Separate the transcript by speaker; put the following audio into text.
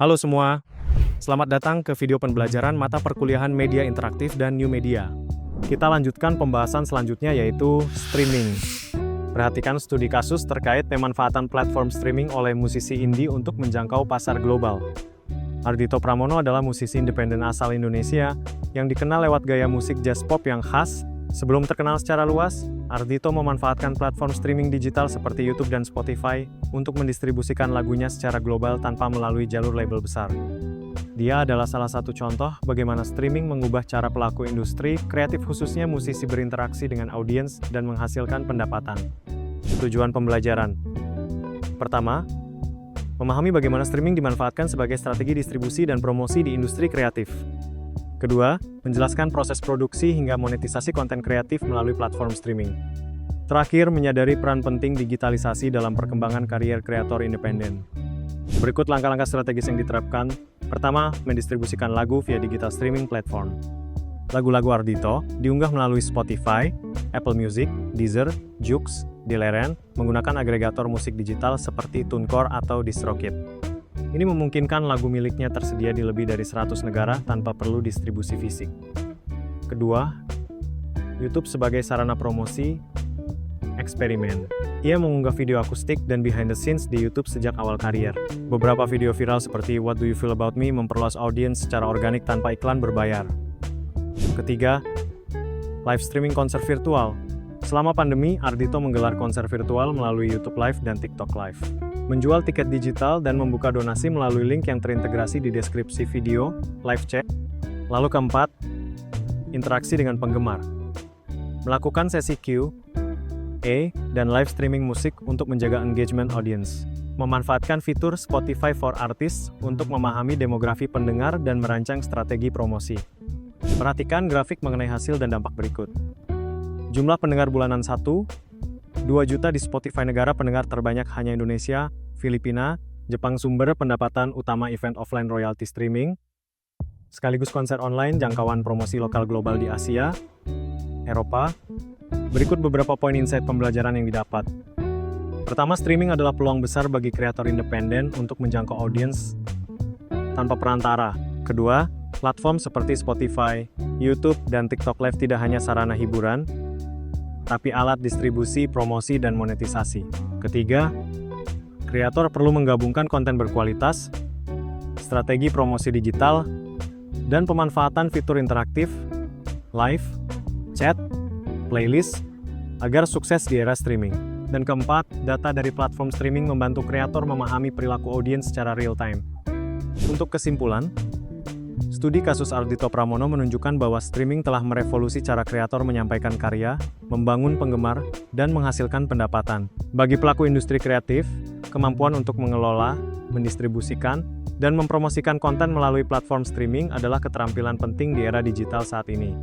Speaker 1: Halo semua, selamat datang ke video pembelajaran mata perkuliahan media interaktif dan new media. Kita lanjutkan pembahasan selanjutnya yaitu streaming. Perhatikan studi kasus terkait pemanfaatan platform streaming oleh musisi indie untuk menjangkau pasar global. Ardhito Pramono adalah musisi independen asal Indonesia yang dikenal lewat gaya musik jazz pop yang khas. Sebelum terkenal secara luas, Ardhito memanfaatkan platform streaming digital seperti YouTube dan Spotify untuk mendistribusikan lagunya secara global tanpa melalui jalur label besar. Dia adalah salah satu contoh bagaimana streaming mengubah cara pelaku industri kreatif khususnya musisi berinteraksi dengan audiens dan menghasilkan pendapatan. Tujuan pembelajaran. Pertama, memahami bagaimana streaming dimanfaatkan sebagai strategi distribusi dan promosi di industri kreatif. Kedua, menjelaskan proses produksi hingga monetisasi konten kreatif melalui platform streaming. Terakhir, menyadari peran penting digitalisasi dalam perkembangan karier kreator independen. Berikut langkah-langkah strategis yang diterapkan. Pertama, mendistribusikan lagu via digital streaming platform. Lagu-lagu Ardhito diunggah melalui Spotify, Apple Music, Deezer, Joox, Dileren, menggunakan agregator musik digital seperti TuneCore atau DistroKid. Ini memungkinkan lagu miliknya tersedia di lebih dari 100 negara tanpa perlu distribusi fisik. Kedua, YouTube sebagai sarana promosi, eksperimen. Ia mengunggah video akustik dan behind the scenes di YouTube sejak awal karier. Beberapa video viral seperti What Do You Feel About Me memperluas audiens secara organik tanpa iklan berbayar. Ketiga, live streaming konser virtual. Selama pandemi, Ardhito menggelar konser virtual melalui YouTube Live dan TikTok Live. Menjual tiket digital dan membuka donasi melalui link yang terintegrasi di deskripsi video, live chat. Lalu keempat, interaksi dengan penggemar. Melakukan sesi Q&A dan live streaming musik untuk menjaga engagement audience. Memanfaatkan fitur Spotify for Artists untuk memahami demografi pendengar dan merancang strategi promosi. Perhatikan grafik mengenai hasil dan dampak berikut. Jumlah pendengar bulanan 2 juta di Spotify. Negara pendengar terbanyak hanya Indonesia, Filipina, Jepang. Sumber pendapatan utama event offline royalty streaming, sekaligus konser online jangkauan promosi lokal global di Asia, Eropa. Berikut beberapa poin insight pembelajaran yang didapat. Pertama, streaming adalah peluang besar bagi kreator independen untuk menjangkau audiens tanpa perantara. Kedua, platform seperti Spotify, YouTube, dan TikTok Live tidak hanya sarana hiburan, tapi alat distribusi, promosi, dan monetisasi. Ketiga, kreator perlu menggabungkan konten berkualitas, strategi promosi digital, dan pemanfaatan fitur interaktif, live, chat, playlist, agar sukses di era streaming. Dan keempat, data dari platform streaming membantu kreator memahami perilaku audiens secara real-time. Untuk kesimpulan, studi kasus Ardhito Pramono menunjukkan bahwa streaming telah merevolusi cara kreator menyampaikan karya, membangun penggemar, dan menghasilkan pendapatan. Bagi pelaku industri kreatif, kemampuan untuk mengelola, mendistribusikan, dan mempromosikan konten melalui platform streaming adalah keterampilan penting di era digital saat ini.